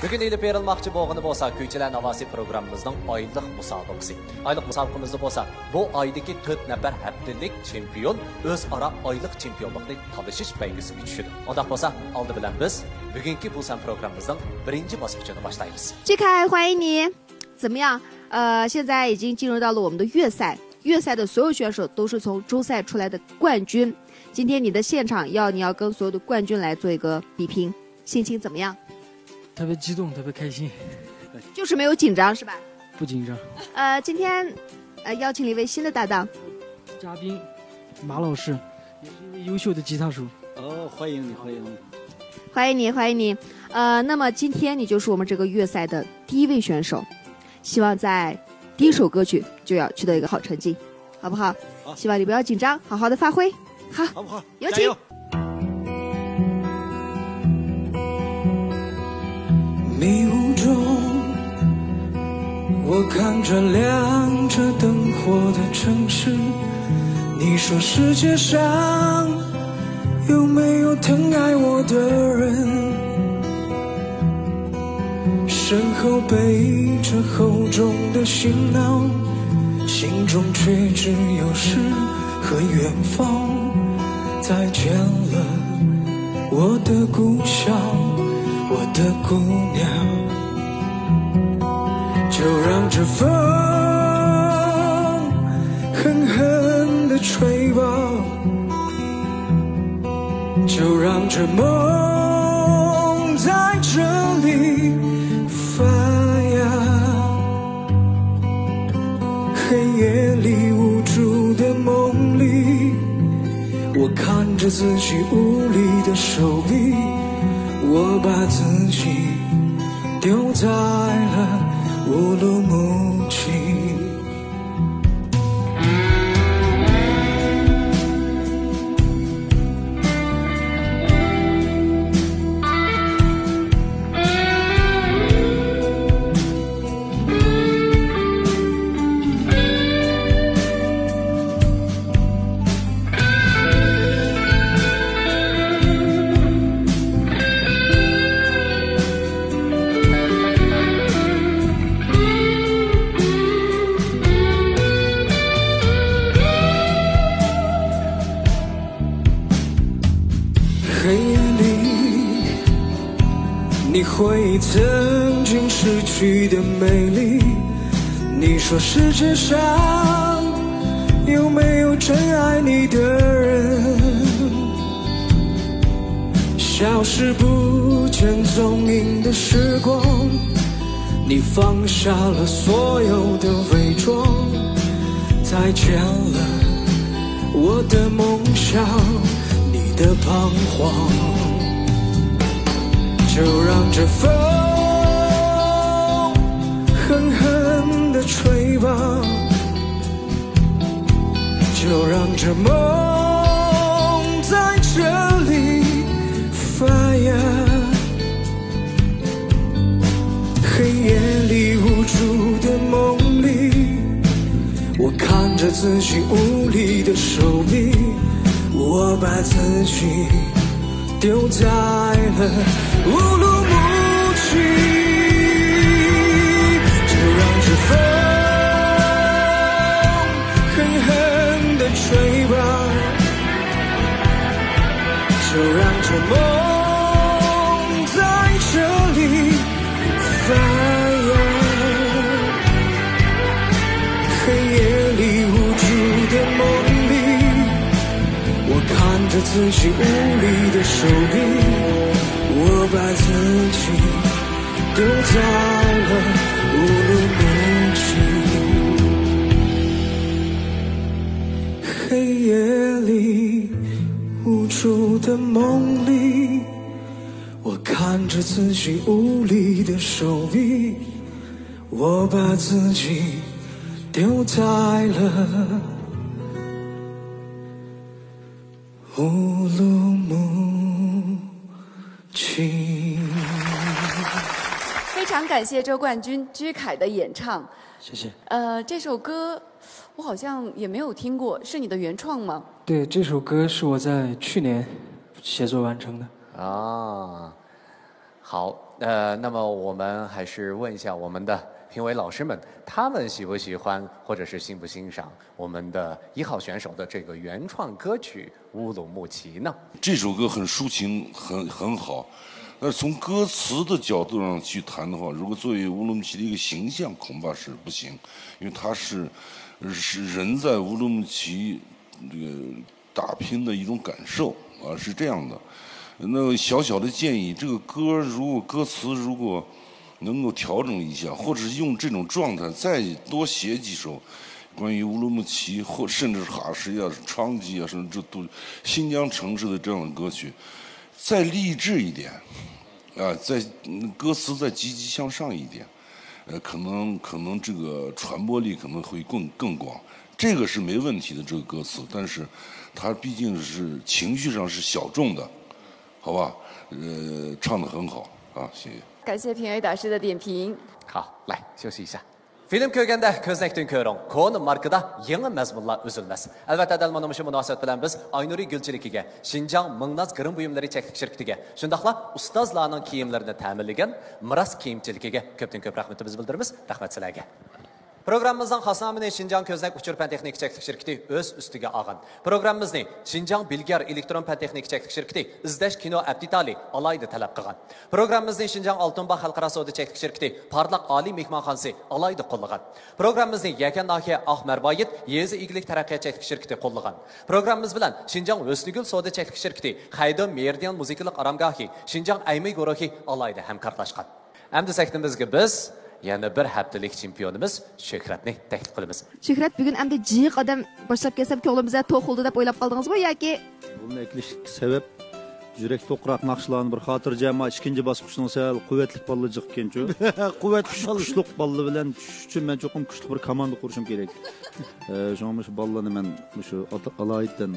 Bugün elib berilmoqchi bo'lgani bo'lsa, Kuychilar Navosi programmamizning oylik musobaqasi. Oylik musobaqamizda bo'lsa, bu oydagi 4 nafar haftalik chempion o'zaro oylik chempionlikni talashish bayg'isiga tushadi. Undaq bo'lsa, oldi bilan biz bugungi Busan programmamizning birinchi bosqichini boshlaymiz. 志凯，欢迎你。怎么样？现在已经进入到了我们的月赛。月赛的所有选手都是从周赛出来的冠军。今天你的现场你要跟所有的冠军来做一个比拼，心情怎么样？特别激动，特别开心。就是没有紧张是吧？不紧张。今天邀请了一位新的搭档，嘉宾马老师，也是一位优秀的吉他手。哦，欢迎你，欢迎你，欢迎你，欢迎你。那么今天你就是我们这个月赛的第一位选手，希望在第一首歌曲就要取得一个好成绩，好不好？好，希望你不要紧张，好好的发挥。好，好不好？有请。迷雾中，我看着亮着灯火的城市。你说世界上有没有疼爱我的人？身后背着厚重的行囊，心中却只有诗和远方。再见了，我的故乡，我的姑娘。就让这风狠狠地吹吧，就让这梦在这里发芽。黑夜里无助的梦里，我看着自己无力的手臂，我把自己丢在了乌鲁木齐。回忆曾经失去的美丽，你说世界上有没有真爱你的人？消失不见踪影的时光，你放下了所有的伪装。再见了，我的梦想，你的彷徨。就让这风狠狠地吹吧，就让这梦在这里发芽。黑夜里无助的梦里，我看着自己无力的手臂，我把自己丢在了乌鲁木齐。就让这风狠狠地吹吧，就让这梦在这里发芽。黑夜里无助的梦里，我看着自己无力的手臂，我把自己丢在了乌鲁木齐。黑夜里无助的梦里，我看着自己无力的手臂，我把自己丢在了乌鲁木齐。非常感谢周冠军居凯的演唱。谢谢。这首歌我好像也没有听过，是你的原创吗？对，这首歌是我在去年写作完成的。啊，好。那么我们还是问一下我们的评委老师们，他们喜不喜欢或者是欣不欣赏我们的1号选手的这个原创歌曲《乌鲁木齐》呢？这首歌很抒情，很好。但是从歌词的角度上去谈的话，如果作为乌鲁木齐的一个形象，恐怕是不行，因为他是人在乌鲁木齐这个打拼的一种感受啊，是这样的。那小小的建议，这个歌如果歌词如果能够调整一下，或者是用这种状态再多写几首关于乌鲁木齐或甚至是哈什呀、昌吉啊，甚至都新疆城市的这样的歌曲，再励志一点，啊，在歌词再积极向上一点，可能这个传播力可能会更广。这个是没问题的这个歌词，但是它毕竟是情绪上是小众的，好吧？唱得很好啊，谢谢。感谢评委导师的点评。好，来休息一下。Film ko'rganda ko'znakdan ko'ring, qo'ni markida yangi mazmunlar uzilmas. Albatta, dal mana shu munosabat bilan biz Aynuri Gulchilikiga, Xinjiang Mingnaz girim buyumlari cheklik shirkatiga, shundaqla ustozlarning kiyimlarini ta'minlagan Miras kiyimchiligiga ko'p rahmatimizni bildiramiz. Rahmat sizlarga. Programmamızdan xosnamini Xinjiang Ko'znak Uchur fan texnik cheklik shirkati o'z ustiga olgan. Programmamizni Xinjiang Bilgar elektron fan texnik cheklik shirkati izlash kino aptitali alayda talab qilgan. Programmamizni Xinjiang Oltinbag xalqaro savdo cheklik shirkati Parlaq oliy mehmonxonasi alayda qo'llagan. Programmamizni Yakan Nahiya Ahmarboyit yezi iglik taraqqiyot cheklik shirkati qo'llagan. Programmamiz bilan Xinjiang O'snigul savdo cheklik shirkati Haydon Meridian muzikalik aramgohi Xinjiang Aymi guruhi alayda hamkorlashgan. Endi saktimizga biz yana bir haftalik chempionimiz Shuhratni taklif qilamiz. Shuhrat, bugun endi jiq odam boshlab kelsam ko'nglimizda to'qildi deb o'ylab qoldingizmi yoki? Buni eklish sebep yurak to'qroq naqshlarni bir xotirjam ikkinchi bosqichning sal quvvatli balla jiqqanchu. Kuchli balla bilan tushish uchun men cho'qim kuchli bir komanda qurishim kerak. Shunga shu ballani men shu alaydan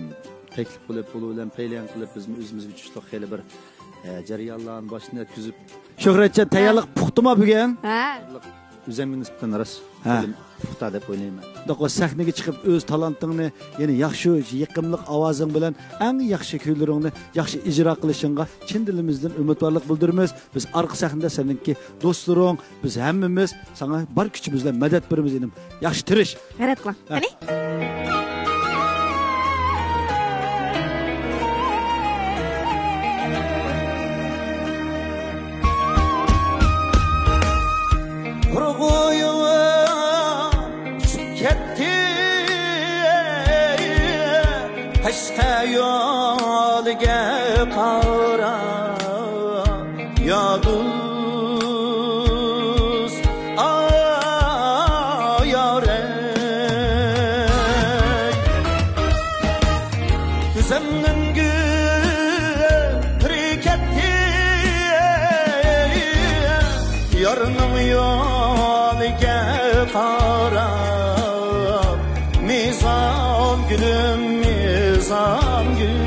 taklif qilib, bu bilan paylan qilib biz o'zimizga tushishlik xeyli bir jarayonlarni boshdan o'tkazib. Shuhratjon tayyorlik puxtimi bugun? Ha. O'zimga nisbatan ras. Puxta deb o'ylayman. Do'q sahnaga chiqib o'z talentingni, ya'ni yaxshi yiqimli ovozing bilan eng yaxshi kuylaringni yaxshi ijro qilishingga chin dilimizdan umidvorlik bildiramiz. Biz orqa sahnada seninki do'stlaring, biz hammamiz sana bor kuchimiz bilan madad beramiz dedim. Yaxshi tirish. G'ayrat qiling. Qani? Hasta yolga qara ya do'st ayore ko'zimning harekati yorning yoliga qara mizon gülüm mizan gül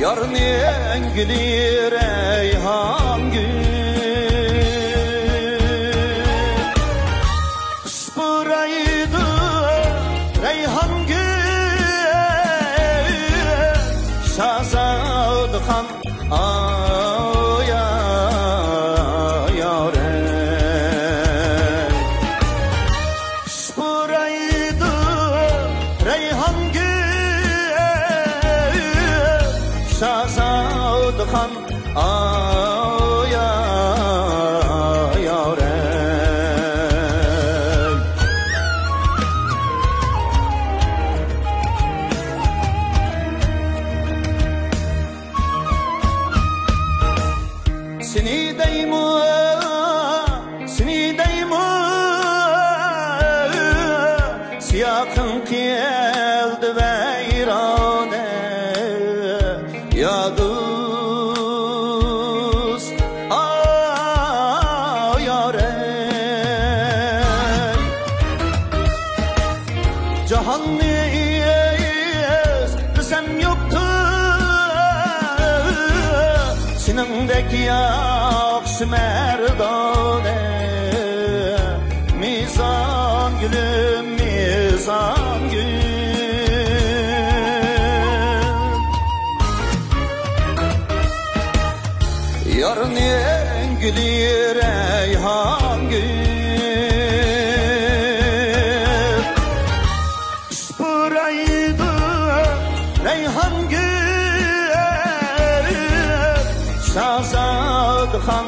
yarın gülü reyhan gül kış buraydı reyhan gül şahzade han yaxshi merdane mizan gülüm mizan gül yarın yengilir reyhan gül Spıraydı reyhan gül Şahzad han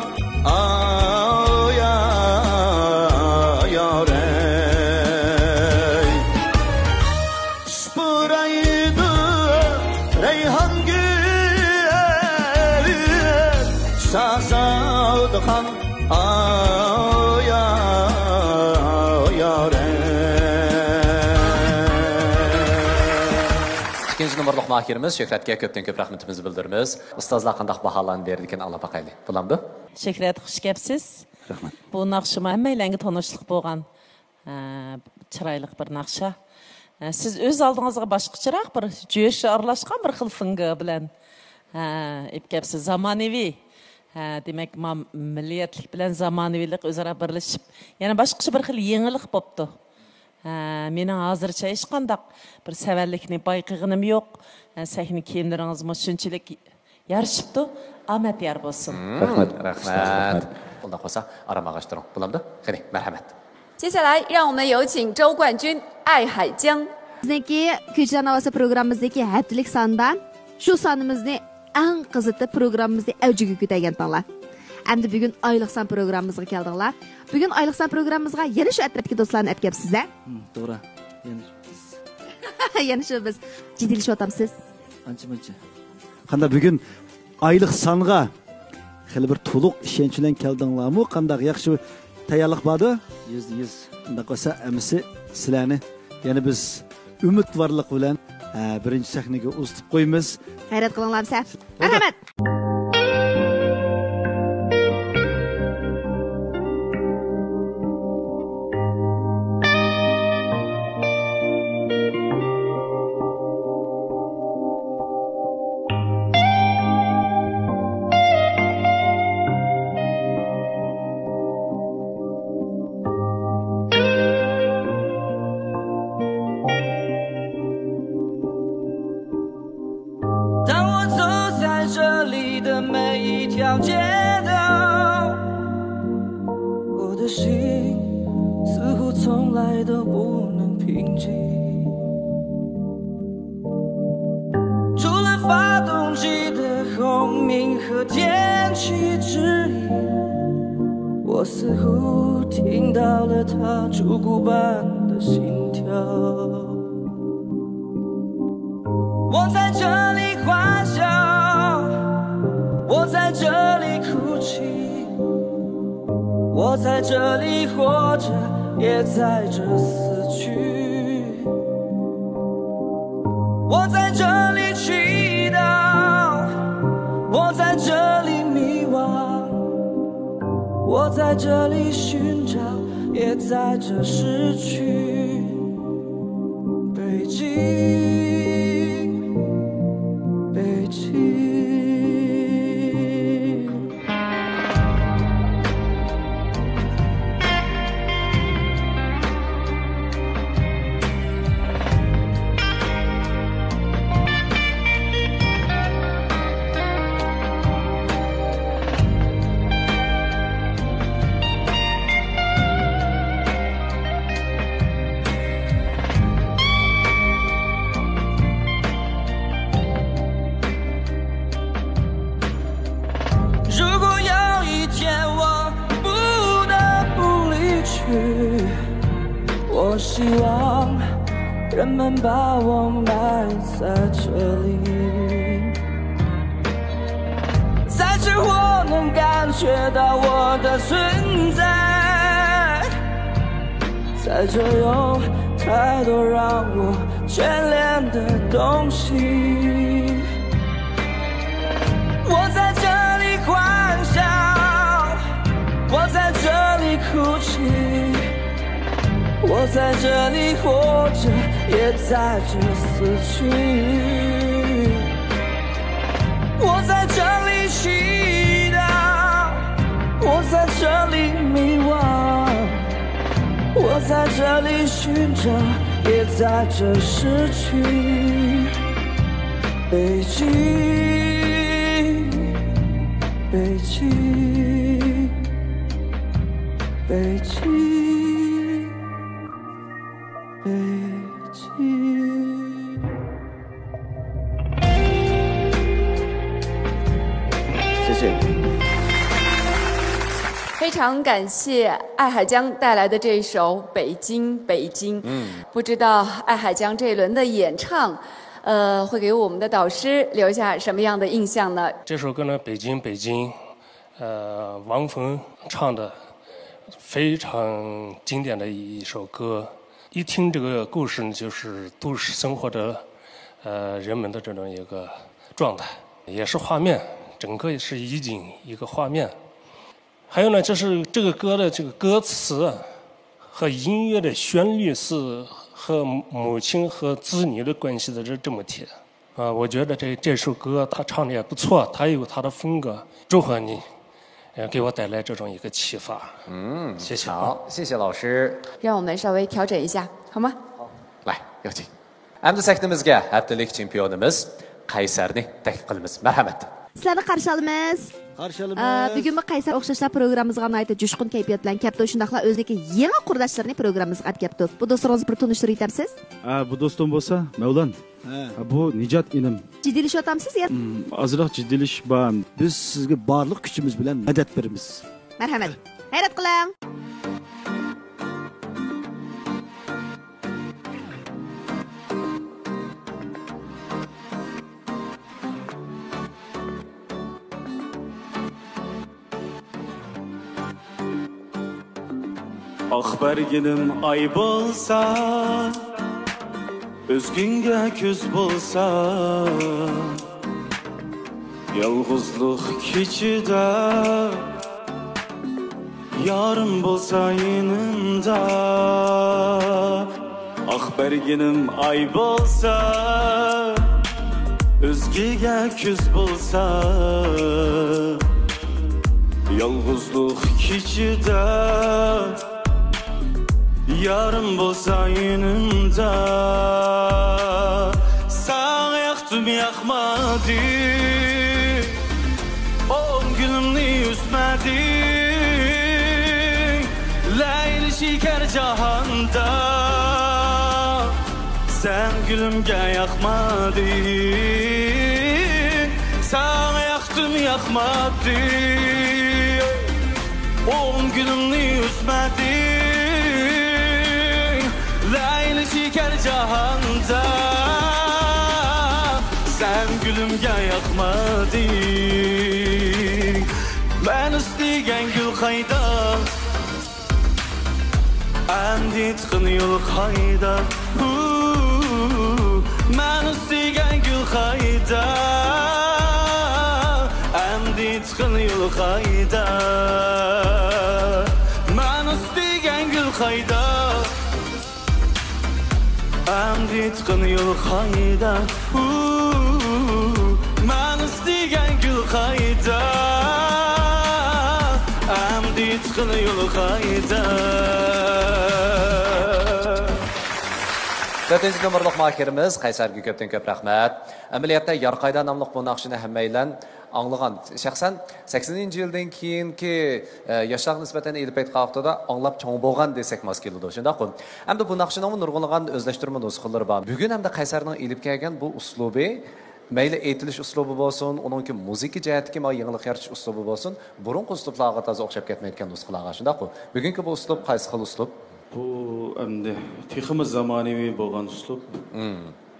Şahzadhan aya yare İkinci numaralı mahirimiz Şöhret'e köpten köp rahmetimizi bildirimiz. Ustazlar qandaq bahalarını berdiken ala baqaylı. Bulamdı? Şöhret, xush kelibsiz. Rahmat. Bu naqshima hammalarga tanishlik bo'lgan chiroyli bir naqsha. Siz o'z oldingizga boshqacharoq bir jo'sh aralashgan bir xil finga bilan ep kelibsiz. Zamonaviy demak, milliyatlik bilan zamonaviylik o'zaro birlashib, yana boshqacha bir xil yangilik bo'pti. Mening hozircha hech qanday bir savallikni bayqig'inim yo'q. Sahna kiyimlaringiz shunchalik yarashibdi. Omad yor bo'lsin. Rahmat. Bundan qo'sa aramag'ashtiring. Bulamdi? Qani, marhamat. 接下来，让我们有请周冠军爱海江。 Bizdeki Kuychilar Navosi programmamizdagi haftalik sonda shu sonimizni eng qizitib programmamizni avjiga ko'targan tonglar. Endi bugun oylik son programmamizga keldinglar. Bugun oylik son programmamizga yana shu atrofdagi do'stlarni olib kelibsiz-a? To'g'ri. Yana shu biz jiddiylashyapsiz. Ancha-muncha. Qanda bugun oylik songa xili bir to'liq ishonch bilan keldinglarmi? Qanday yaxshi tayyorlik bordi? %100. Unda qo'sa amisi sizlarni yana biz umidvorlik bilan birinchi sahnaga uzatib qo'yamiz. Hayrat qilinglarsa. Marhamat. 北京，北京，北京。谢谢。非常感谢艾海江带来的这首《北京北京》。不知道艾海江这一轮的演唱，会给我们的导师留下什么样的印象呢？这首歌呢，《北京北京》，王峰唱的非常经典的一首歌。一听这个故事呢，就是都市生活的人们的这种一个状态，也是画面，整个是意境一个画面。还有呢，就是这个歌的这个歌词和音乐的旋律是和母亲和子女的关系的这么贴。我觉得这首歌他唱的也不错，他有他的风格。祝贺你，给我带来这种一个启发。谢谢。好，谢谢老师。让我们稍微调整一下，好吗？好，来，有请。Endi saktimizga haftalik chempionimiz Qaysarni taklif qilamiz. Marhamat. Sizlarni qarshi olamiz. Bugun biz Qaysar o'xshashlar programmamizga aytib jushqun kayfiyat bilan kapta shundaqla o'zniki yangi qurdoshlarini programmamizga olib kelibdi. Bu do'stingizni bir tunishtirib aytasiz? Bu do'stim bo'lsa, Mavlon. Bu Nijat inim. Jiddiylashyapsiz? Ozroq jiddiylash bor. Biz sizga barliq kuchimiz bilan madad beramiz. Marhamat. Hayrat qiling. Berginim ay bolsa, özgünge küz bolsa, yalğızlık keçide, yarım bolsa yanımda. Berginim ay bolsa, özgüge küz bolsa, yalğızlık keçide, yarım bolsa yanımda. Sana yaktım yakmadı, on günümni üzmedin. Leyli şeker cahanda, sen gülümge yakmadın. Sana yaktım yakmadı, on günümni üzmedin. Leyli şeker cahanda, sen gülümge yakmadın. Ben isteyen gül kayda, endi tıkın yol kayda. Ben isteyen gül kayda, endi tıkın yol kayda. Ben isteyen gül kayda, endi tıkın yol kayda. Ben isteyen gül kayda, endi tıkın yol kayda. 4 numurluq makirimiz Qaysarga ko'pdan ko'p rahmat. Amaliyotda Yarqayda nomli bu naqshini hammaylar anglagan. Shaxsan 80-yildan keyingi yoshlar nisbatan elib aytqanda anglab cho'ng bo'lgan desak mos keladi. Shundaqmi? Hamda bu naqshning nurg'unlagan o'zlashtirma nusxalari bor. Bugun hamda Qaysarning elib kelgan bu uslubi mayli aytilish uslubi bo'lsin, uningki musiqa jihatdagi yangilik yaratish uslubi bo'lsin, burungi uslublarga toza o'xshab ketmayotgan nusxalarga. Shundaqmi? Bugungi bu uslub qaysi xil uslub? Bu endi teximiz zamonaviy bo'lgan uslub.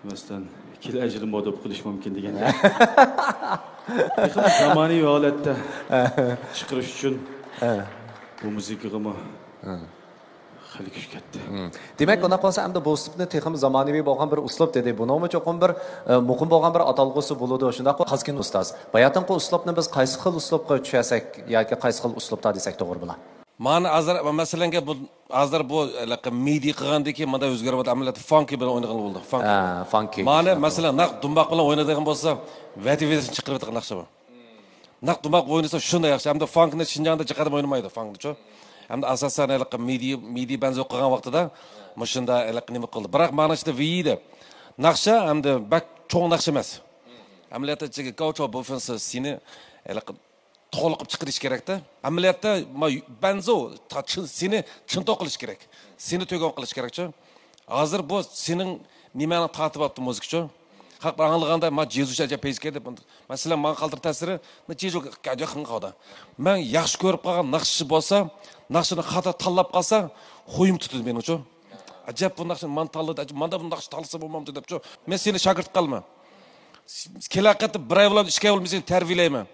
Masalan, kelajili moda qilish mumkin degan. Teximiz zamonaviy holatda chiqarish uchun bu musiqani xali kuch ketdi. Demak, buna qolsa hamda bu uslubni texim zamonaviy bo'lgan bir uslub dedi. Buni cho'qim bir muhim bo'lgan bir atalg'usi bo'ladi. Shundaq qazkin ustoz. Bayatinqi uslubni biz qaysi xil uslubga tushasak yoki qaysi xil uslubda desak to'g'ri bo'lar. Mana azar masalan bu azar bu midi qilgandiki mana o'zgarib amaliyot funky bilan o'ynagan bo'ldi. Funky. Mana masalan naq dumboq bilan o'ynaydigan bo'lsa, vati-vatisini chiqarib o'tgan naqsha bor. Naq dumboq o'ynasa shunday yaxshi. Hamda funkni Shinjongda chiqarib o'ynamaydi funkni-chu. Hamda asosan midi benzo qilgan vaqtida mushunda nima qildi. Biroq mana ichida viydi. Naqsha hamda bak cho'ng naqsha emas. Amaliyotda gaucho bufunsi seni to'g'ri qilib chiqarish kerakda. Amaliyotda benzo seni chintoq qilish kerak. Seni to'g'on qilish kerak-chi. Hozir bu sening nimani tatib olibdi muzikchi. Haq anglaganda men Jezuscha peyzga deb. Masalan, men qaltir ta'siri Jezus gaja qilganda. Men yaxshi ko'rib qolgan naqshchi bo'lsa, naqshini xato tanlab qolsa, xo'yim tutadi men uchun. Ajab bu naqshni men tanladi, menda bu naqsh tanlasa bo'lmamdi debchi. Men seni shogird qilma. Kelaqatda bir ay bilan 2 ay bilan seni tarbiyalayman.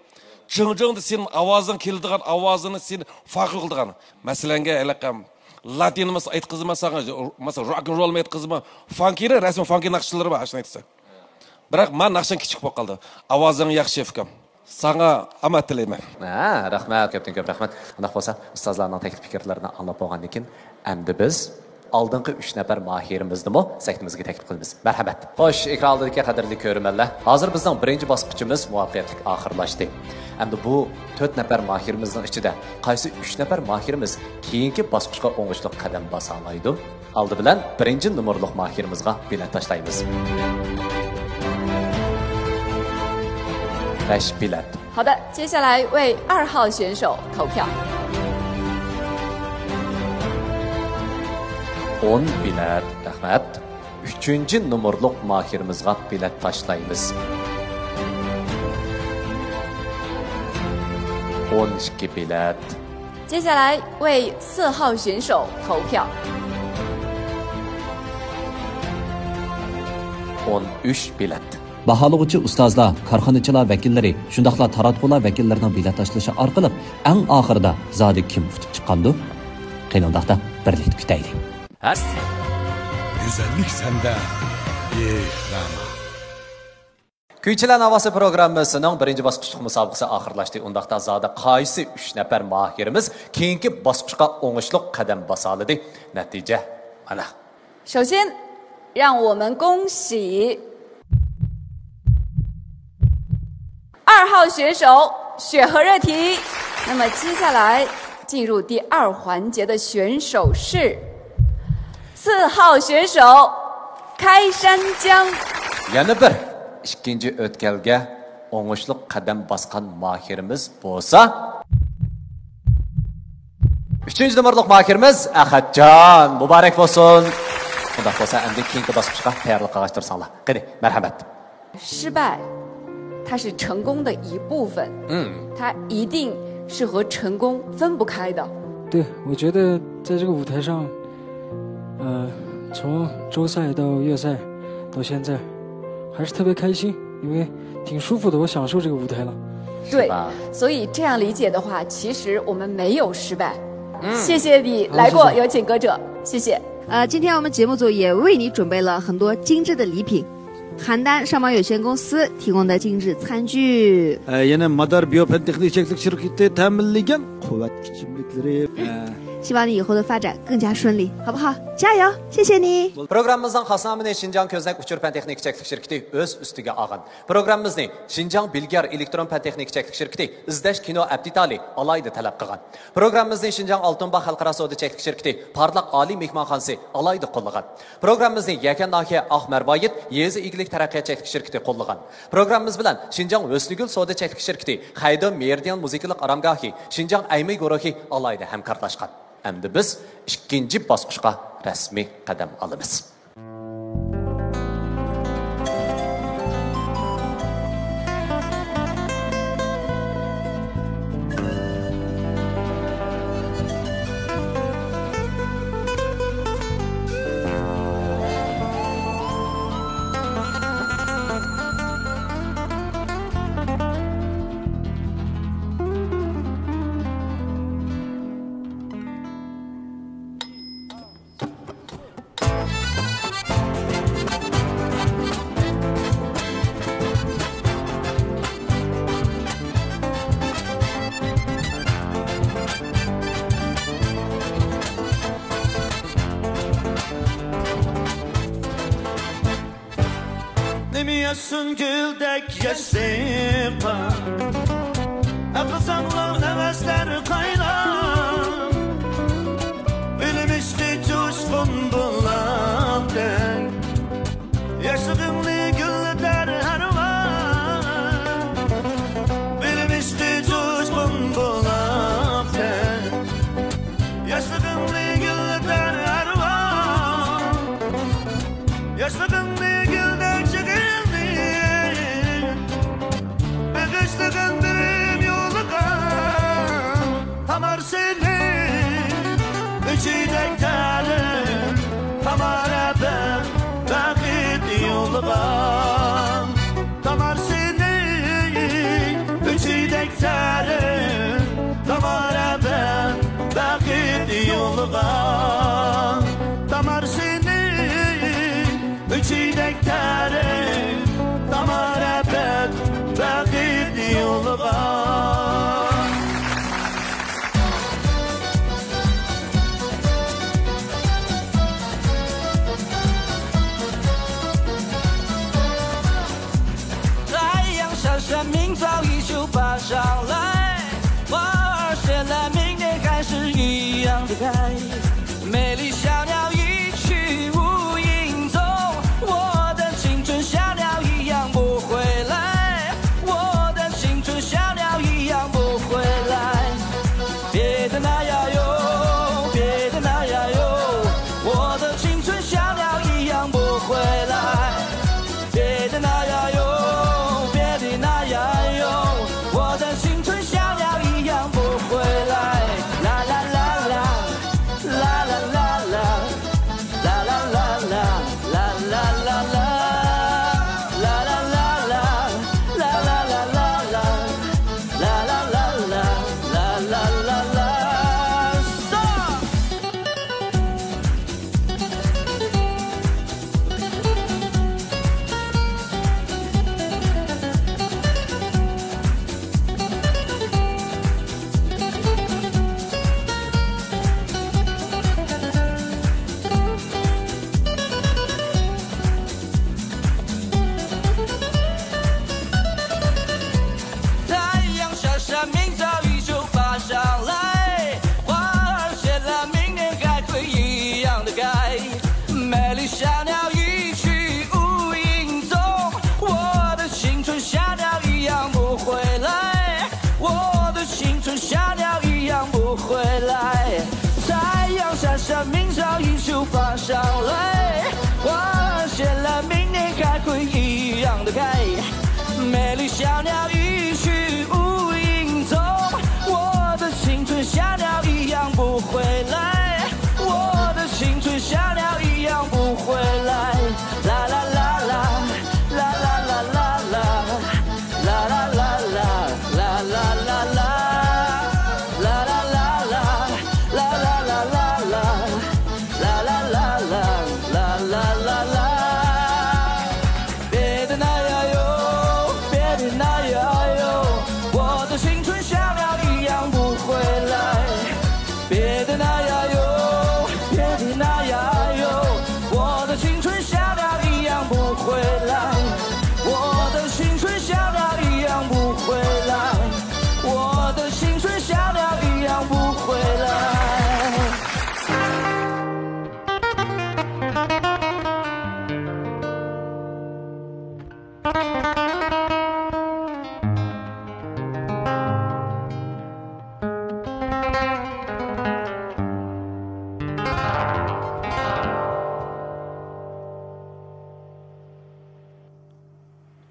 Jing-jingda sening ovozing keladigan ovozini seni farq qildigan. Masalanga alaqam Latinimiz aytqizmasan, masalan rock and roll aytqizma, funkini rasman funky naqshlari bor, shuni aytsa. Biroq men naqshan kichik bo'lib qoldi. Ovozing yaxshi fikam. Sana omad tilayman. Rahmat, ko'p rahmat. Undaq bo'lsa, ustozlarning taklif fikrlarini anglab bo'lgandan keyin endi biz oldingi 3 nafar mahirimizni saktimizga taklif qilamiz. Marhamat. Xo'sh, ekran oldidagi qadrli ko'rmanlar, hozir bizning birinchi bosqichimiz muvaffaqiyatli oxirlashdi. Endi bu 4 nafar mahirimizning ichida qaysi 3 nafar mahirimiz keyingi bosqichga o'ngishli qadam basa oladi? Oldi bilan birinchi nomerli mahirimizga bilet tashlaymiz. 5 bilet. 好的，接下来为2号选手投票。 10 bilet. Rahmat. 3. nomerli mahirimizga bilet tashlaymiz. 12 bilet. 接下来为4号选手投票。 13 bilet. Baholovchi ustozlar, korxonachilar vakillari, shundaqla taratqular vakillarining bilet tashlashi orqali eng oxirida zodi kim tutib chiqqandi? Qiynoqda birlikda kutaylik. Güzellik sende. Rama. Kuychilar navosi programmasining birinchi bosqichlik musobaqasi oxirlashdi. Undaqda zodi qaysi 3 nafar mahirimiz keyingi bosqichga o'ngishli qadam basa oladi? Natija mana. 首先，让我们恭喜2号选手雪和热提。那么接下来进入第2环节的选手是4号选手开山江。 Yana bir ikkinchi o'tkalga o'ngishli qadam bosgan mahirimiz bo'lsa 3. nomerli mahirimiz Ahadjon. Muborak bo'lsin. Undaq bo'lsa, endi keyingi bosqichga tayyorlik qilishtirsanlar. Qani, marhamat. 失败，它是成功的一部分。它一定是和成功分不开的。对，我觉得在这个舞台上，从周赛到月赛到现在，还是特别开心，因为挺舒服的，我享受这个舞台了。对，所以这样理解的话，其实我们没有失败。谢谢你来过，有请歌者，谢谢。今天我们节目组也为你准备了很多精致的礼品。邯郸上毛有限公司提供的精致餐具。yana Madar Biopentexnik Cheklik şirketi ta'minlagan quvvat ichimliklari. 希望你以后的发展更加顺利，好不好？加油！谢谢你。 Programımızdan xasnamini Şinjan Köznek Uçur Pen Texnik Çeklik Şirketi öz üstüge ağın. Programımızı Şinjan Bilger Elektron Pen Texnik Çeklik Şirketi izdeş kino abditali alaydı talep qılğan. Programımızı Şinjan Altınbağ Xalqara Savdo Çeklik Şirketi Parlaq Ali Mehmanxonasi alaydı qo'llagan. Programımızı Yakan Nahiye Ahmerbayit Yezi İglik Taraqqiyot Çeklik Şirketi qo'llagan. Programımız bilan Şinjan O'snigul Savdo Çeklik Şirketi Xaydon Meridian Muzikalik aramgohi Şinjan Aymay guruhi alaydı hamkorlashgan. Endi biz ikkinchi bosqichga rasmiy qadam olamiz. Demiyorsun güldek yaşıpa Akısanlar nefesler kaynar Bilmişti coşkun bulandı Yaşlığımlı güller her var Bilmişti coşkun 生命早已就爬上来，花儿谢了，明年还是一样的开。美丽小鸟一去无影踪，我的青春小鸟一样不回来，我的青春小鸟一样不回来。别的那呀哟，别的那呀哟，我的青春小鸟一样不回来。别的那呀哟，别的那呀哟，我的青春小鸟一样不回来。啦啦啦啦，啦啦啦啦，啦啦啦啦，啦啦啦啦，啦啦啦啦，啦啦啦啦啦，啦啦啦啦，啦啦啦啦。太阳下山，明早依旧爬上来，花儿谢了，明年还会一样的开。美丽小鸟一去无影踪，我的青春小鸟一样不回来，我的青春小鸟一样不回来。太阳下山，明早依旧爬上来，花儿谢了，明年还会一样的开。美丽小鸟一去无影踪，我的青春小鸟一样不回来，我的青春小鸟一样不回来。啦啦啦啦，啦啦啦啦啦，啦啦啦啦，啦啦啦啦，啦啦啦啦，啦啦啦啦啦，啦啦啦啦，啦啦啦啦。别的那呀哟，别的那呀哟，我的青春小鸟一样不回来。别的那呀哟，别的那呀哟，我的青春小鸟一样不回来，我的青春小鸟一样不回来，我的青春小鸟一样不回来。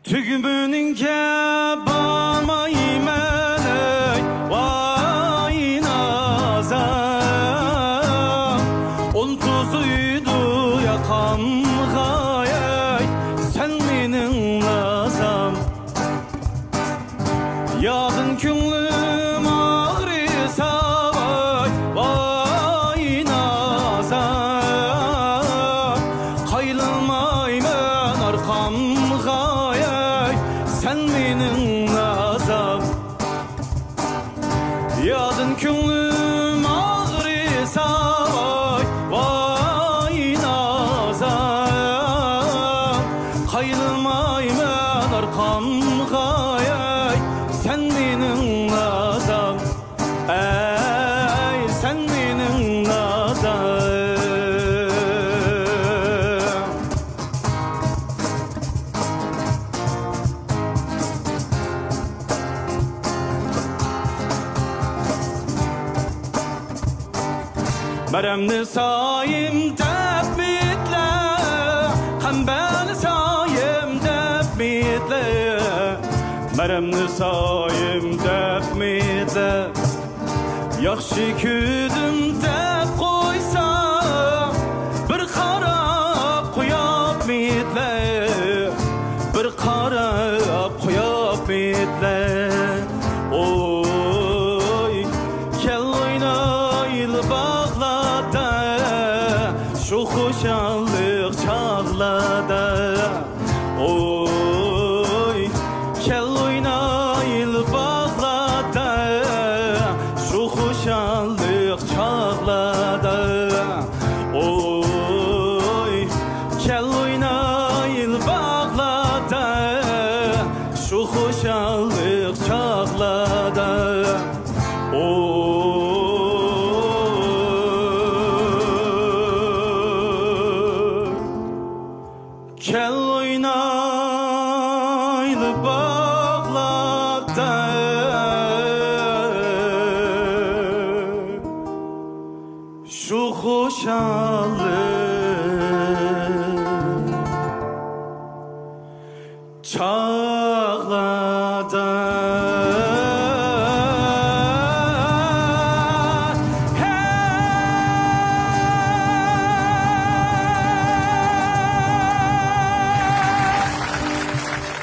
Tügümününke barmayman ey vay nazam, un tuzuydu yakan gayey sen menin nazam. Yadın künlüm ağrısa vay nazam, kayılmayman arkam gayey sen menin nazam. Yadın künlüm ağrısa vay nazam, kayılmayman arkam gayey sen menin nazam. Ey sen menin nazam. Meremni sayim tebbitle, kambel sayim tebbitle, meremni sayim tebbitle. Yaxşı küdüm deb qoysa, bir qarab qo'yab metle, bir qarab qo'yab metle. Oy, kel oynaylı bağlarda, şu xoşalıq çağlarda. Oy, kel oynaylı bağlarda, şu xoşalıq çağlarda. Oy, kel oynaylı bağlarda, şu xoşalıq şanlık çağlarda Kel oynaylı bağlarda Şu hoşalı çağlarda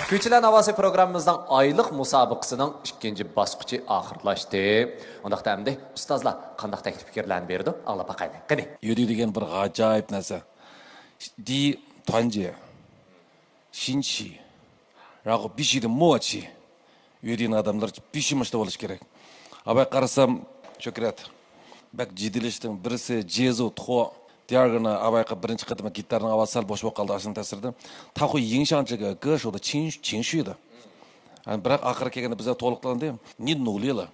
Kuychilar Navosi programımızdan aylık musabıqısının ikinci basqıcı ahırlaştı. Ondaqda endi ustozlar qandaq taklif fikirlarni berdi? Anglab baqaylik. Qani. Yödi degan bir g'ajoyib narsa. Di Tuanjie, Xinqi, rago Bishidi Mochi. Yödining adamlar Bishimishda bo'lish kerak. Abay qarasam, Shokrat. Bak jidilishdim. Birisi Jezu Txo, diğerine abayqa birinchi qadam gitarning ovozi sal bo'sh bo'lib qoldi asl ta'sirida. Taxu yingshanchiga g'shoda chinshuda. Biroq oxiri kelganda bizga to'liqlandi. Ni nolila.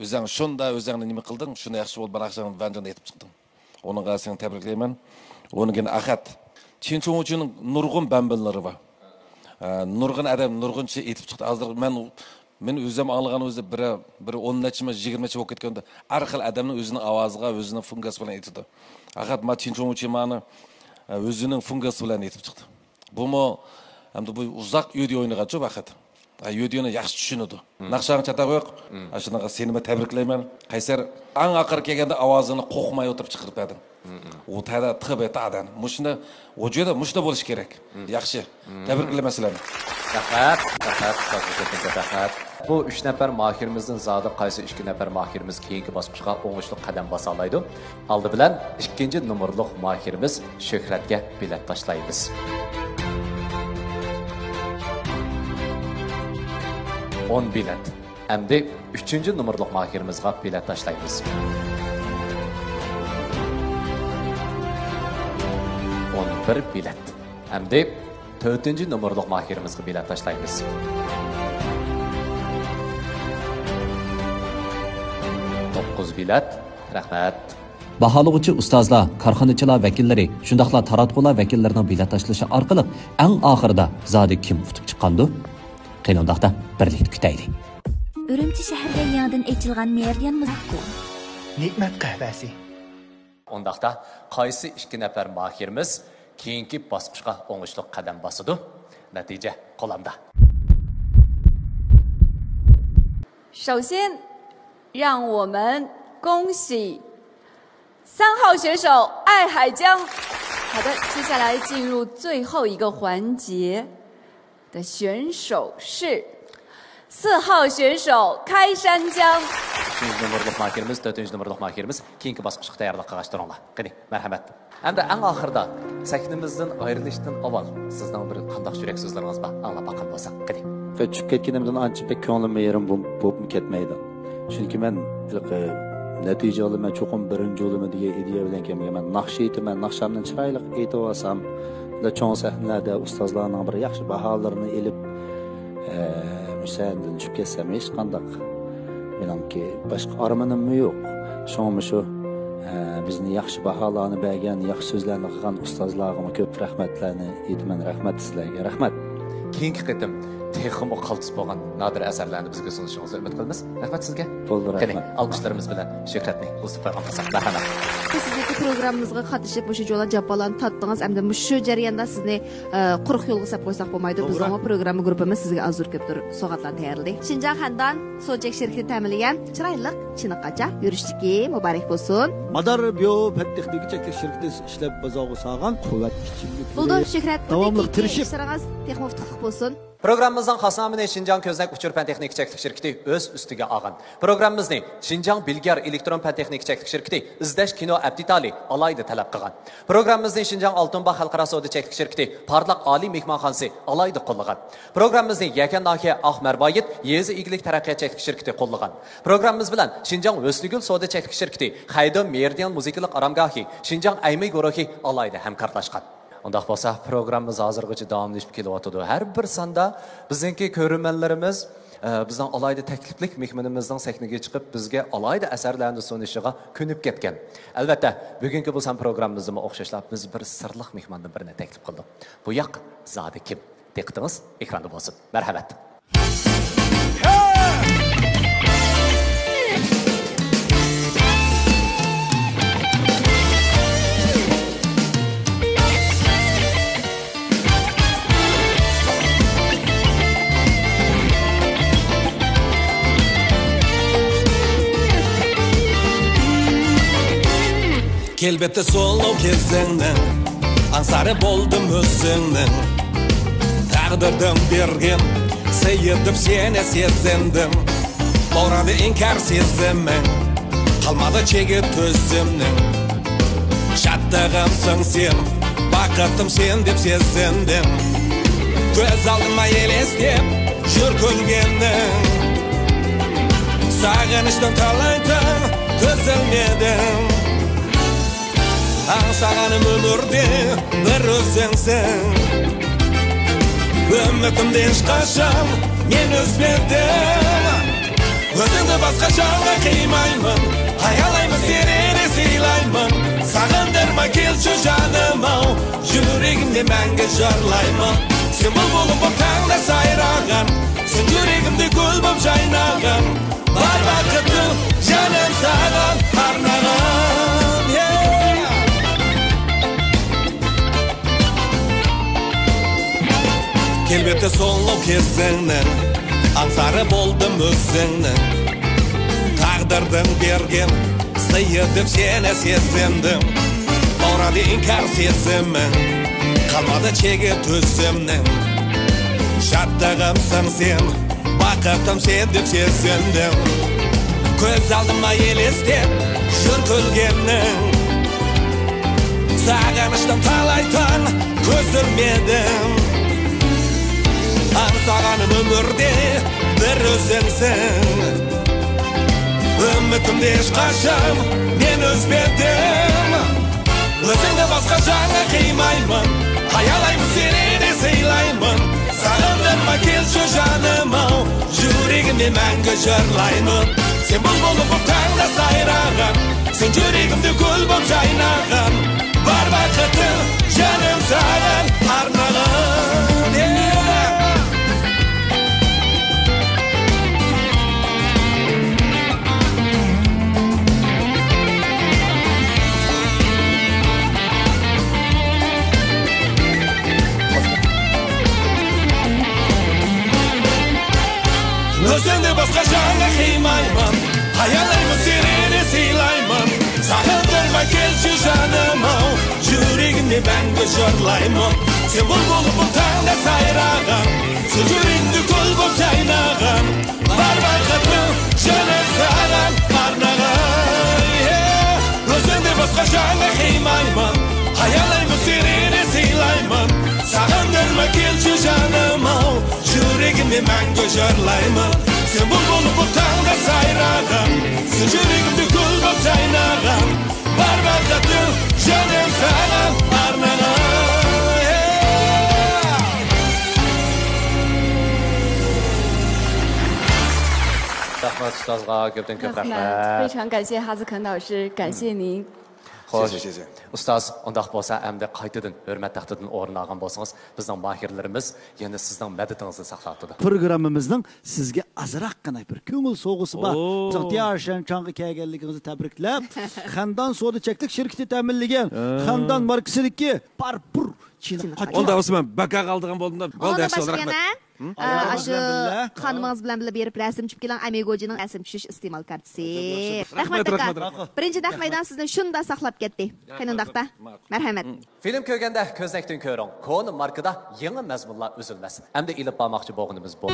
O'zing shunda o'zingni nima qilding? Shuni yaxshi bo'lib baraqshani vanjanda yetib chiqding. Onun seni tebriklayman. Onun ahad. Çinçon uchun nurg'un bambilari bor. Nurg'un adam nurg'uncha yetib chiqdi. Hozir men o'zim anglagan o'zi bir 10 necha 20 necha bo'lib ketganda har xil odamning o'zining ovoziga, o'zining fungasi bilan aytdi. Faqat ma Çinçon uchun mani o'zining fungasi bilan aytib chiqdi. Bumi hamda bu uzoq yo'di o'ynagan jo'q faqat. Yo'dini yaxshi tushunadi. Naqshani chata qo'yq. Shunaqa seni tabriklayman. Qaysar ang oxir kelganda ovozini qo'qmay o'tirib chiqirib berdim. U tada tiqib aytadi. Mushunda o'joda mushda bo'lish kerak. Yaxshi. Tabriklayman sizlarni. Rahmat. Bu 3 nafar mahirimizning zodi qaysi 2 nafar mahirimiz keyingi bosqichga o'ngishli qadam basa oladi. Aldi bilan 2-nomerlik mahirimiz Shuhratga bilet tashlaymiz. 10 bilet. Endi 3-nomerlik mahirimizga bilet tashlaymiz. 11 bilet. Endi 4-nomerlik mahirimizga bilet tashlaymiz. 9 bilet. Rahmat. Baholovchi ustozlar, korxonachilar vakillari, shundaqla taratqular vakillarining bilet tashlashi orqali eng oxirida zodi kim utib chiqqandi? Qiynoqda birlikda kutaylik. Urumchi shaharga yangidan ochilgan Meridian Muzikko. Ne'mat qahvasi. Ondaqda qaysi 2 nafar mahirimiz keyingi bosqichga o'ngishli qadam bosadi? Natija qo'lamda. 首先，让我们恭喜3号选手艾海江。好的，接下来进入最后一个环节的选手是4号选手开山江。3-nomerlik mahirimiz, 4-nomerlik mahirimiz keyingi bosqichga tayyorlik qilishtiringlar. Qani, marhamat. Endi eng oxirida sahnimizdan ayrilishdan avval sizning bir qanday yurak so'zlaringiz bor? Anglab baqan bo'lsa, qani. Tushib ketganimdan ancha pek ko'nglim yerim bo'lib ketmaydi. Chunki men natija olaman, cho'qim birinchi olaman degan ideya bilan kelmagan. Naqsh aytaman, naqshamni chiroyli aytib olsam, cho'ng sahnalarda ustozlarning bir yaxshi baholarini elib musayandan tushib ketsam hech qanday menimki boshqa armanim yo'q. Shu bizni yaxshi baholarni bergan, yaxshi so'zlarni qilgan ustozlarga ko'p rahmatlarni aytaman. Rahmat sizlarga. Rahmat. Keyingi qitim texmo qaltis bo'lgan nodir asarlarni bizga sunishingizni umid qilamiz. Rahmat sizga. Bo'ldi, rahmat. Alqishlarimiz bilan Shuhratni o'sib qo'ygan bo'lsak, marhamat. Sizdagi programmamizga qatnashib o'sha yo'la jafolarni tatdingiz. Endi shu jarayonda sizni quruq yo'lga sap qo'ysak bo'lmaydi. Bizning programma guruhimiz sizga azur ko'pdir so'g'atlarni tayyorladik. Xinjiang Xandon Sojek shirkati ta'minlagan chiroyli chiniqqacha yurishdiki muborak bo'lsin. Madar bio texnik cheklik shirkati ishlab bazog'i sog'an quvvat kichiklik. Buldur Shuhrat davomli tirishib ishlaringiz texmoftliq bo'lsin. Programımızdan xasnamini Şinjan Köznek Uçur Pen Texnik Çeklik Şirketi öz üstüge ağın. Programımızı Şinjan Bilger Elektron Pen Texnik Çeklik Şirketi İzdeş Kino Abditali alaydı talep qıgan. Programımızı Şinjan Altınbağ Halkara Soda Çeklik Şirketi Parlak Ali Mehmanxanası alaydı qollagan. Programımızı Yakan Nahiye Ahmerbayit Yezi İglik Teraqqiyat Çeklik Şirketi qollagan. Programımız bilan Şinjan Öslügül Soda Çeklik Şirketi Xaydon Meridian Muzikalik Aramgahi Şinjan Aymay Gorohi alaydı hemkarlaşqan. Undaq bolsa programmamiz hozirgacha davomlashib kelyotdi. Har bir sonda bizningki ko'rmanlarimiz bizning alayda takliflik mehmonimizning sahnaga chiqib bizga alayda asarlarni sunishiga ko'nib ketgan. Albatta, bugungi bu san programmamizda o'xshashlab biz bir sirliq mehmonni birini taklif qildik. Bu yoq zodi kim? Diqqatingiz ekranda bo'lsin. Marhamat. Kelbette so'lov kezingning ansari bo'ldim o'zingning taqdirdan bergan seyidib seni sezindim boradi inkar seziming qalmadi chegib o'zimning shattag'imsan sen baqatim sen deb sezindim ko'z oldimga elestib jur ko'lganing sog'inishdan talaydan ko'zilmedim Ansağanım ömürde bir özsensen Ümitimde hiç kaçam men özledim Özümde başka canla kıymayman Hayalayma seni seylayman Sağındırma kelçi canıma Yüreğimde menge jarlayman Sen bulbulum bu tağda sayrağın Sen yüreğimde gül bop caynağın Var vakıtım canım sağın arnağın Kelbette so'nlov kezingning ansari bo'ldim o'zingning taqdirdan bergan seyidib seni sezindim boradi inkar seziming qalmadi chegib o'zimning shattag'imsan sen baqatim sen deb sezindim ko'z oldimga elestib jur ko'lganing sog'inishdan talaydan ko'zilmedim Ansağanım ömürde bir özsensen Ümitimde hiç kaçam men özledim Özünde başka canla kıymayman Hayalayım seni de seylayman Sağındırma kelçi canıma Yüreğimde menge jarlayman Sen bulbulum bu tağda sayrağın Sen yüreğimde gül bop caynağın Var vakıtım canım sağın arnağın Özünde başka canla kıymayman Hayalayma seni seylayman Sağındırma kelçi canıma Yüreğimde ben gıcırlayman Sen bulbulum bu tağda sayrağın Sen yüreğimde gül bop caynağın Var vakıtım canım sağın arnağın Özünde başka canla kıymayman Hayalayma seni seylayman Sağındırma kelçi canıma Yüreğimde ben gıcırlayman Sen bulbulum bu tağda sayrağın Sen yüreğimde gül bop caynağın Var vakıtım canım sağın arnağın Rahmat Ustazga köpten köp rahmat. 非常感谢哈子肯老师，感谢您。 Xo'sh, ustoz, undaq bo'lsa, endi qaytadan hurmat taxtidan o'rin olgan bo'lsangiz, bizning mohirlarimiz yana sizning madadingizni saqlatadi. Programmamizning sizga azroqgina bir ko'ngil so'g'isi bor. Bizning Tiyarshan chang'i kelganligingizni tabriklab, Xandon soda cheklik shirkati ta'minlagan Xandon markasidagi parpur Onda Osman baka qoldigan bo'ldim. Bo'ldi, yaxshi bo'ldi, rahmat. Aşı xanımınız bilan birga berib rasm chip kelan Amigojining rasm tushish iste'mol kartasi. Rahmat aka. Birinchi daxmaydan sizni shunda saqlab ketdi. Qanundaqda? Marhamat. Film ko'rganda ko'znakdan ko'ring. Koni markada yangi mazmunlar uzilmas. Endi ilib bormoqchi bo'lganimiz bu.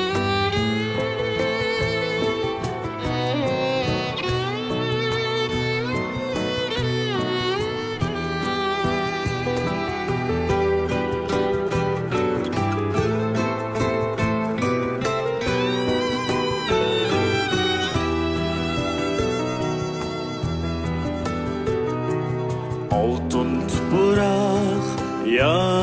Altın tuprak ya